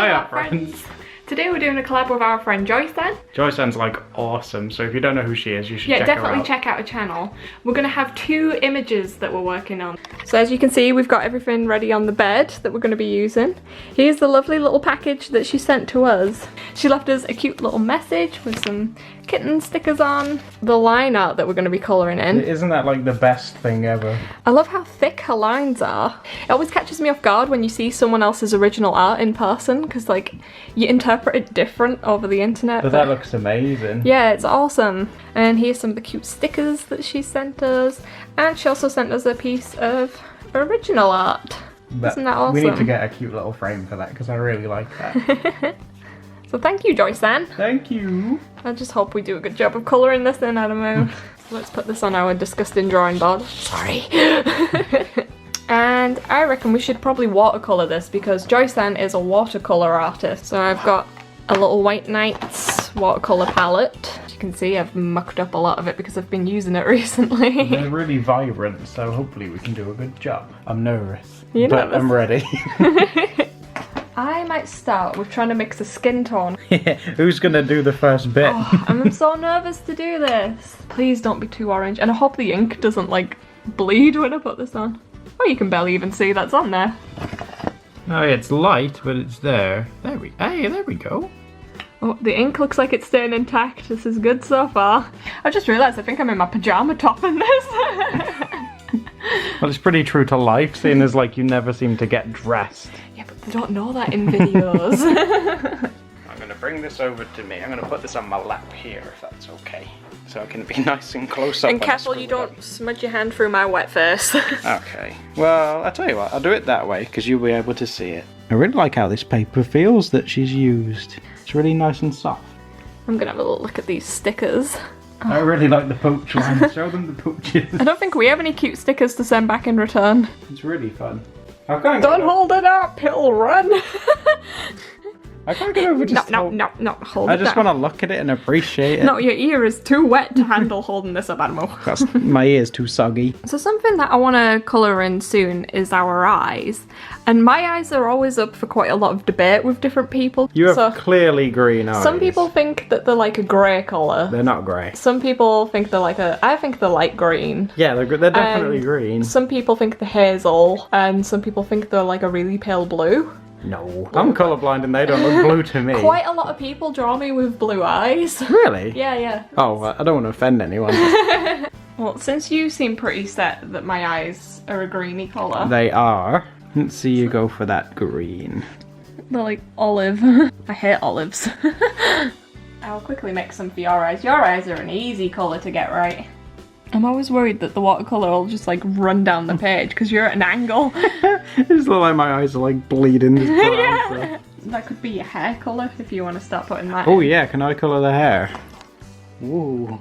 Hiya friends! Today we're doing a collab with our friend Joyce-san. Joyce-san's like awesome, so if you don't know who she is, you should check her out. Yeah, definitely check out her channel. We're going to have 2 images that we're working on. So as you can see, we've got everything ready on the bed that we're going to be using. Here's the lovely little package that she sent to us. She left us a cute little message with some kitten stickers on. The line art that we're going to be colouring in. Isn't that like the best thing ever? I love how thick her lines are. It always catches me off guard when you see someone else's original art in person, because like you interpret it different over the internet. But that looks amazing. Yeah, it's awesome. And here's some of the cute stickers that she sent us. And she also sent us a piece of original art. But isn't that awesome? We need to get a cute little frame for that because I really like that. So thank you, Joyce-san. Thank you. I just hope we do a good job of colouring this in, I don't know. Let's put this on our disgusting drawing board. Sorry. And I reckon we should probably watercolour this because Joyce-san is a watercolour artist. So I've got a little White Nights watercolour palette. As you can see, I've mucked up a lot of it because I've been using it recently. They're really vibrant, so hopefully we can do a good job. I'm nervous, You're but nervous? I'm ready. I might start with trying to mix a skin tone. Yeah, who's gonna do the first bit? Oh, I'm so nervous to do this. Please don't be too orange. And I hope the ink doesn't like bleed when I put this on. Oh, you can barely even see that's on there. Oh, yeah, it's light, but it's there. There we go. Oh, the ink looks like it's staying intact. This is good so far. I just realised I think I'm in my pyjama top in this. Well, it's pretty true to life, seeing as like you never seem to get dressed. Yeah, but they don't know that in videos. I'm gonna bring this over to me. I'm gonna put this on my lap here, if that's okay. So I can be nice and close up. And careful you don't smudge your hand through my wet face. Okay. Well, I'll tell you what, I'll do it that way, because you'll be able to see it. I really like how this paper feels that she's used. It's really nice and soft. I'm gonna have a little look at these stickers. I really like the pooch one. Show them the pooches. I don't think we have any cute stickers to send back in return. It's really fun. I can't Don't hold it up, it'll run. I can't get over just No, hold it I just down. want to look at it and appreciate it. No, your ear is too wet to handle holding this up, Animal. My ear's too soggy. So something that I want to colour in soon is our eyes. And my eyes are always up for quite a lot of debate with different people. You have clearly green eyes. Some people think that they're like a grey colour. They're not grey. Some people think they're like I think they're light green. Yeah, they're definitely green. Some people think they're hazel. And some people think they're like a really pale blue. No, I'm colourblind and they don't look blue to me. Quite a lot of people draw me with blue eyes. Really? Yeah. Oh, I don't want to offend anyone. Well, since you seem pretty set that my eyes are a greeny colour. They are. Let's see you go for that green. They're like olive. I hate olives. I'll quickly mix some for your eyes. Your eyes are an easy colour to get right. I'm always worried that the watercolour will just like run down the page because you're at an angle. It just looks like my eyes are like bleeding. Yeah. That could be your hair colour if you want to start putting that Oh in. yeah, can I colour the hair? Ooh.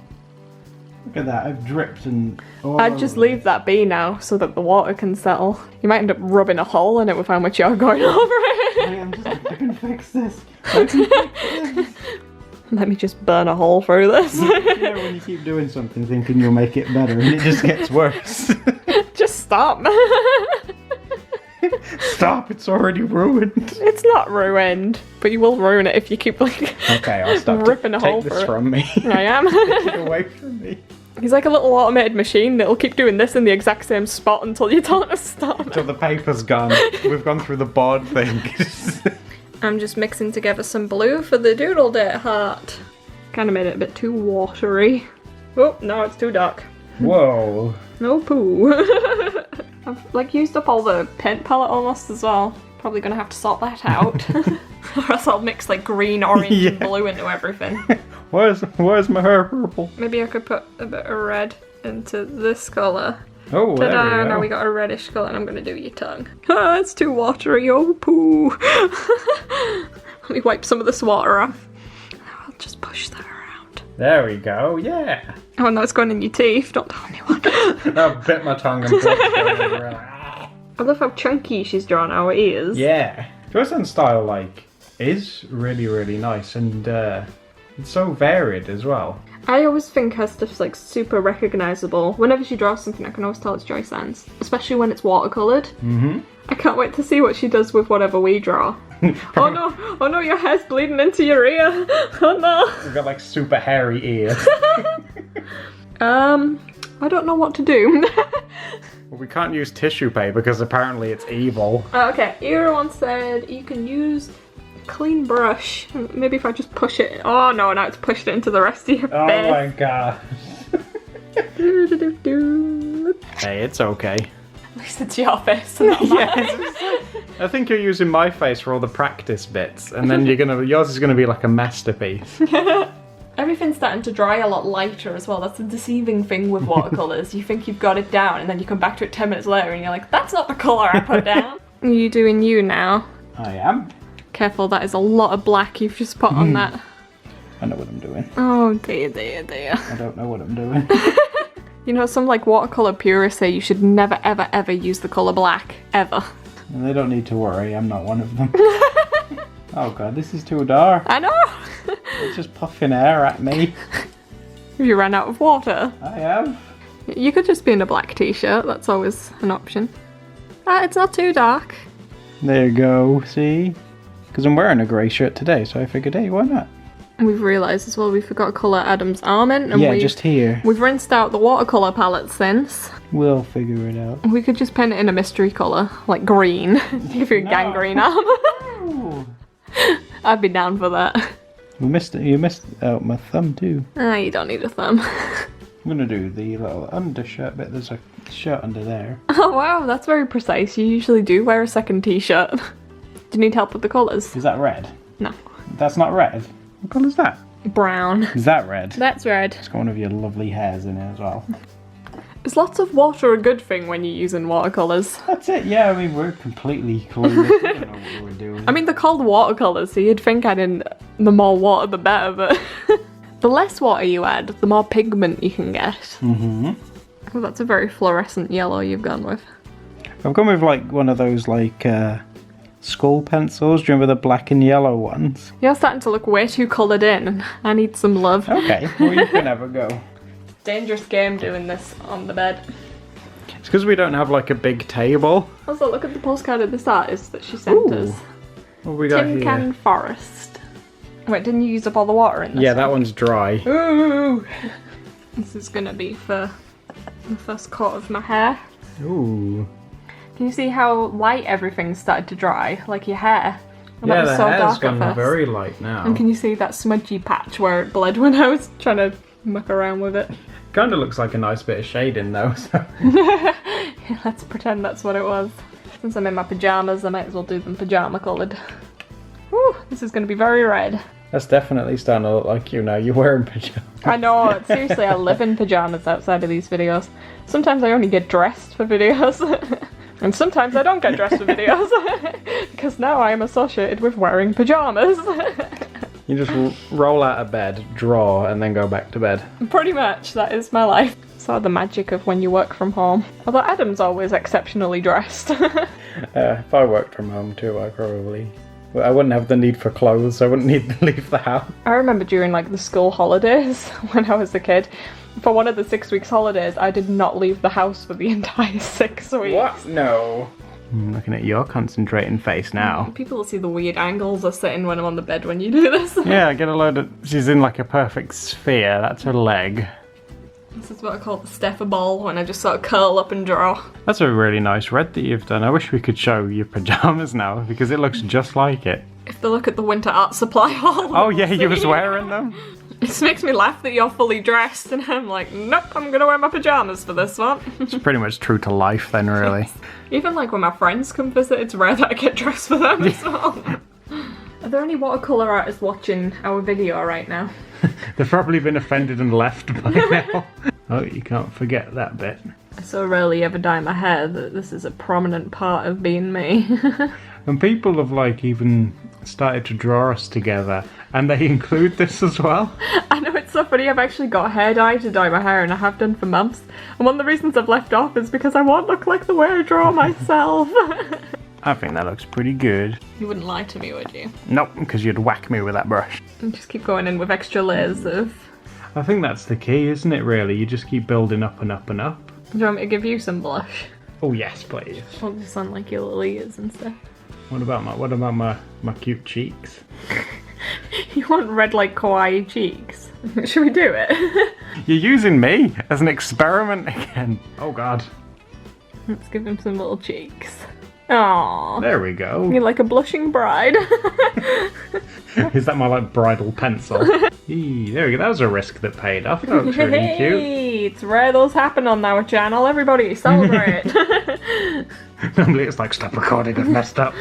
Look at that, I've dripped and... I'd just leave that be now so that the water can settle. You might end up rubbing a hole in it with how much you're going over it. I can fix this. I can fix this. Let me just burn a hole through this. You know when you keep doing something thinking you'll make it better and it just gets worse. Just stop. Stop, it's already ruined. It's not ruined, but you will ruin it if you keep like Okay, I'll stop. ripping a hole Take through this it. from me. I am. Take it away from me. He's like a little automated machine that'll keep doing this in the exact same spot until you tell it to stop. Until the paper's gone. We've gone through the board thing. I'm just mixing together some blue for the Doodle date heart. Kind of made it a bit too watery. Oh, no, it's too dark. Whoa. No poo. I've like used up all the paint palette almost as well. Probably gonna have to sort that out. Or else I'll mix like green, orange and blue into everything. Where's my hair purple? Maybe I could put a bit of red into this colour. Oh, there we Ta-da! go. Now we got a reddish colour and I'm gonna do your tongue. Ah, it's too watery, oh poo! Let me wipe some of this water off. Now I'll just push that around. There we go, yeah. Oh no, it's going in your teeth, don't tell anyone. I bit my tongue and blood's going everywhere. I love how chunky she's drawn our ears. Yeah. Joyce-san's style, like, is really, really nice and it's so varied as well. I always think her stuff's like super recognisable. Whenever she draws something I can always tell it's Joyce-san's. Especially when it's watercoloured. Mm-hmm. I can't wait to see what she does with whatever we draw. Oh no, your hair's bleeding into your ear. Oh no. We've got like super hairy ears. I don't know what to do. Well, we can't use tissue paper because apparently it's evil. Okay, Ira once said you can use a clean brush. Maybe if I just push it. Oh no, now it's pushed it into the rest of your face. Oh my god. Hey, it's okay. At least it's your face, not mine. Yes. I think you're using my face for all the practice bits, and then yours is gonna be like a masterpiece. Everything's starting to dry a lot lighter as well. That's a deceiving thing with watercolours. You think you've got it down, and then you come back to it 10 minutes later, and you're like, that's not the colour I put down. Are you doing you now? I am. Careful, that is a lot of black you've just put on that. I know what I'm doing. Oh dear, dear, dear. I don't know what I'm doing. You know, some like watercolour purists say you should never, ever, ever use the colour black. Ever. They don't need to worry, I'm not one of them. Oh god, this is too dark. I know! It's just puffing air at me. Have you run out of water? I have. You could just be in a black t-shirt, that's always an option. It's not too dark. There you go, see? Because I'm wearing a grey shirt today, so I figured, hey, why not? We've realised as well we forgot to colour Adam's arm in. And yeah, just here. We've rinsed out the watercolour palette since. We'll figure it out. We could just paint it in a mystery colour, like green. Give you a gangrene arm. No. I'd be down for that. You missed out my thumb too. You don't need a thumb. I'm gonna do the little undershirt bit. There's a shirt under there. Oh wow, that's very precise. You usually do wear a second t-shirt. Do you need help with the colours? Is that red? No. That's not red. What colour is that? Brown. Is that red? That's red. It's got one of your lovely hairs in it as well. Is lots of water a good thing when you're using watercolours? That's it, yeah, I mean, we're completely clueless. We don't know what we're doing. I mean, they're called watercolours, so you'd think adding the more water the better, but the less water you add, the more pigment you can get. Mm-hmm. Oh, that's a very fluorescent yellow you've gone with. I've gone with like one of those like skull pencils. Do you remember the black and yellow ones? You're starting to look way too coloured in. I need some love. Okay, well you can have a go. Dangerous game doing this on the bed. It's because we don't have like a big table. Also, look at the postcard of this artist that she sent us. What have we got Tin here? Can Forest. Wait, didn't you use up all the water in this? Yeah, that one's dry. Ooh! This is gonna be for the first coat of my hair. Ooh. Can you see how light everything started to dry? Like your hair. And Yeah, that was the so hair's dark at gone first. very light now. And can you see that smudgy patch where it bled when I was trying to muck around with it? Kind of looks like a nice bit of shading though. So. Yeah, let's pretend that's what it was. Since I'm in my pyjamas, I might as well do them pyjama coloured. Woo, this is going to be very red. That's definitely starting to look like you now. You're wearing pajamas. I know, seriously, I live in pyjamas outside of these videos. Sometimes I only get dressed for videos. And sometimes I don't get dressed for videos. Because now I am associated with wearing pyjamas. You just roll out of bed, draw, and then go back to bed. Pretty much, that is my life. Sort of the magic of when you work from home. Although Adam's always exceptionally dressed. If I worked from home too, I wouldn't have the need for clothes. I wouldn't need to leave the house. I remember during like the school holidays when I was a kid, for one of the 6 weeks holidays, I did not leave the house for the entire 6 weeks. What? No. I'm looking at your concentrating face now. People will see the weird angles I sit in when I'm on the bed when you do this. Yeah, I get a load of... She's in like a perfect sphere. That's her leg. This is what I call the Steffa ball, when I just sort of curl up and draw. That's a really nice red that you've done. I wish we could show your pyjamas now, because it looks just like it. If they look at the winter art supply haul. Oh yeah, you was wearing them? It just makes me laugh that you're fully dressed, and I'm like, nope, I'm gonna wear my pyjamas for this one. It's pretty much true to life then, really. Even like when my friends come visit, it's rare that I get dressed for them as well. Are there any watercolour artists watching our video right now? They've probably been offended and left by now. Oh, you can't forget that bit. I so rarely ever dye my hair that this is a prominent part of being me. And people have like even started to draw us together, and they include this as well. I know, it's so funny, I've actually got hair dye to dye my hair, and I have done for months. And one of the reasons I've left off is because I won't look like the way I draw myself. I think that looks pretty good. You wouldn't lie to me, would you? Nope, because you'd whack me with that brush. And just keep going in with extra layers of... I think that's the key, isn't it, really? You just keep building up and up and up. Do you want me to give you some blush? Oh yes, please. I'll just on like your little ears and stuff. What about my cute cheeks? You want red like kawaii cheeks? Should we do it? You're using me as an experiment again. Oh god. Let's give him some little cheeks. Aww. There we go. You're like a blushing bride. Is that my like bridal pencil? Eee, there we go. That was a risk that paid off. That looks really cute. Hey, it's rare those happen on our channel. Everybody celebrate. Normally it's like, stop recording, I've messed up.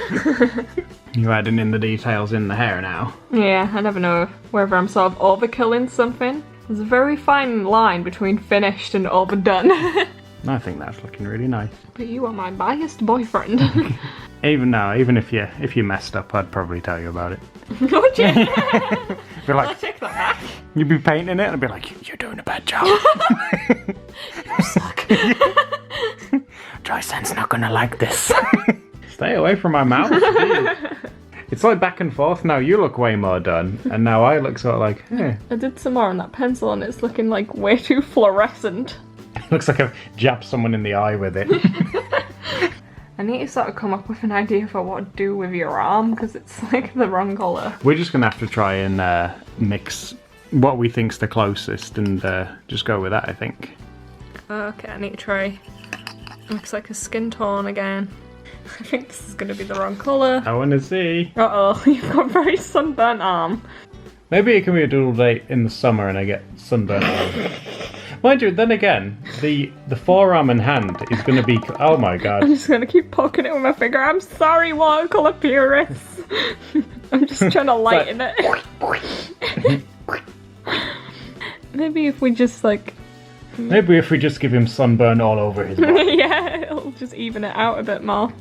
You're adding in the details in the hair now. Yeah, I never know whether I'm sort of overkilling something. There's a very fine line between finished and overdone. I think that's looking really nice. But you are my biased boyfriend. Even if you messed up, I'd probably tell you about it. Would you? Be like, I'll take that back. You'd be painting it and I'd be like, you're doing a bad job. You suck. Dry-Sen's not gonna like this. Stay away from my mouth. It's like back and forth now. You look way more done, and now I look sort of like, eh. I did some more on that pencil and it's looking like way too fluorescent. Looks like I've jabbed someone in the eye with it. I need to sort of come up with an idea for what to do with your arm because it's like the wrong colour. We're just gonna have to try and mix what we think's the closest and just go with that, I think. Okay, I need to try. Looks like a skin tone again. I think this is going to be the wrong colour. I want to see. Uh-oh, you've got a very sunburnt arm. Maybe it can be a doodle date in the summer and I get sunburnt arm. Mind you, then again, the forearm and hand is going to be... Oh my god. I'm just going to keep poking it with my finger. I'm sorry, watercolour purists. I'm just trying to lighten it. Maybe if we just like... Maybe if we just give him sunburn all over his body. Yeah, it'll just even it out a bit more.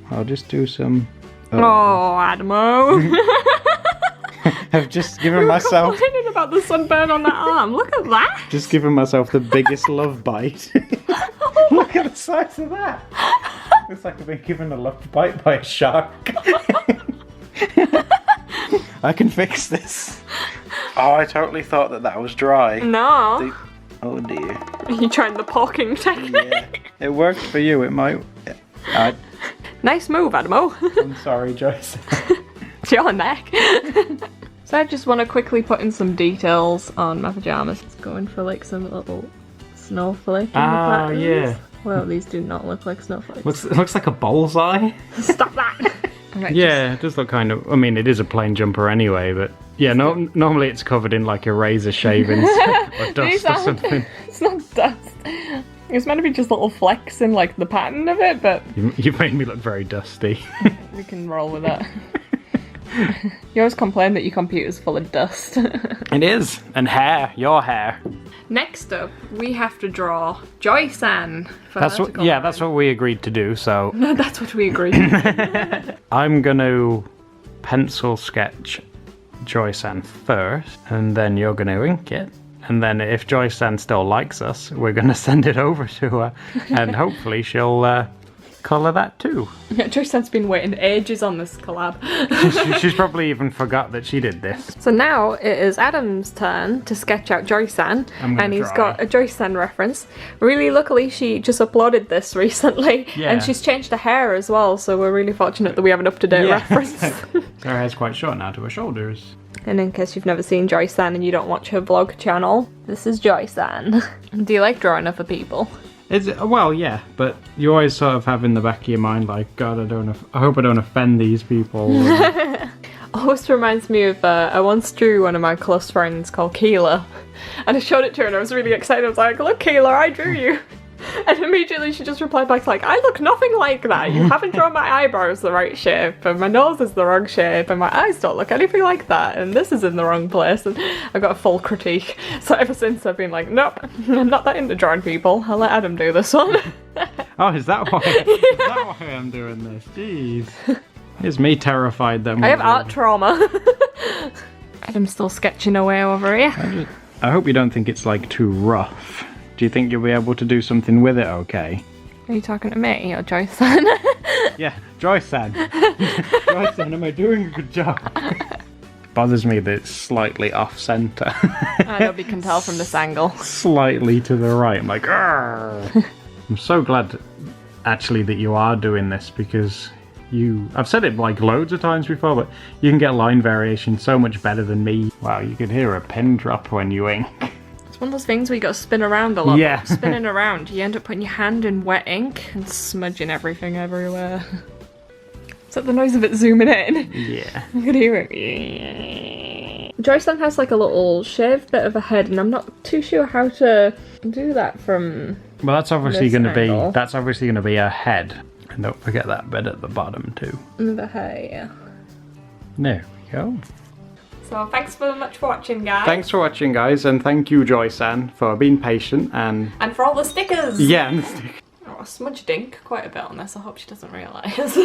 I'll just do some... Oh, Adamo. I've just given myself... complaining about the sunburn on that arm. Look at that. Just giving myself the biggest love bite. Look at the size of that. Looks like I've been given a love bite by a shark. I can fix this. Oh, I totally thought that was dry. No. Oh dear. Are you trying the poking technique? Yeah. It worked for you, it might... Nice move, Adamo. I'm sorry, Joyce. It's your neck. So I just want to quickly put in some details on my pyjamas. It's going for like some little snowflake. Ah, yeah. Well, these do not look like snowflakes. It looks like a bullseye. Stop that! Right, yeah, it does look kind of... I mean, it is a plain jumper anyway, but... Yeah, normally it's covered in like a razor shavings or dust or something. It's not dust. It's meant to be just little flecks in like the pattern of it, but... You've made me look very dusty. We can roll with that. You always complain that your computer's full of dust. It is. And hair. Your hair. Next up, we have to draw Joy-san. That's what we agreed to do, so... No, that's what we agreed to. I'm going to pencil sketch Joy-san first, and then you're going to ink it. And then if Joy-san still likes us, we're going to send it over to her, and hopefully she'll colour that too. Yeah, Joy-san's been waiting ages on this collab. She's probably even forgot that she did this. So now it is Adam's turn to sketch out Joy-san, and he's got a Joy-san reference. Really, luckily, she just uploaded this recently, and she's changed her hair as well, so we're really fortunate that we have an up-to-date reference. Her hair's quite short now to her shoulders. And in case you've never seen Joy-san and you don't watch her vlog channel, this is Joy-san. Do you like drawing other people? Well, yeah, but you always sort of have in the back of your mind, like, God, I hope I don't offend these people. Always reminds me of, I once drew one of my close friends called Keela, and I showed it to her and I was really excited. I was like, look, Keela, I drew you. And immediately she just replied back like, I look nothing like that. You haven't drawn my eyebrows the right shape, and my nose is the wrong shape, and my eyes don't look anything like that, and this is in the wrong place. And I got a full critique. So ever since I've been like, nope, I'm not that into drawing people. I'll let Adam do this one. Oh, is that why I'm doing this? Jeez. It's me terrified that I have art trauma. Adam's still sketching away over here. I hope you don't think it's like too rough. Do you think you'll be able to do something with it okay? Are you talking to me or Joy-san? Yeah, Joy-san. Joy-san, am I doing a good job? Bothers me that it's slightly off-centre. Nobody can tell from this angle. Slightly to the right. I'm like, argh. I'm so glad, actually, that you are doing this, because I've said it like loads of times before, but you can get line variation so much better than me. Wow, you could hear a pin drop when you ink. It's one of those things where you got to spin around a lot. Yeah. Spinning around, you end up putting your hand in wet ink and smudging everything everywhere. Is that the noise of it zooming in? Yeah. I could hear it. Joyce-san has like a little shaved bit of a head, and I'm not too sure how to do that from. Well, that's obviously this going to be angle. that's obviously going to be a head, and don't forget that bit at the bottom too. The hair, yeah. There we go. So thanks so much for watching, guys. Thanks for watching, guys, and thank you, Joyce-san, for being patient and for all the stickers. yeah. Oh, I smudged ink quite a bit on this. I hope she doesn't realise.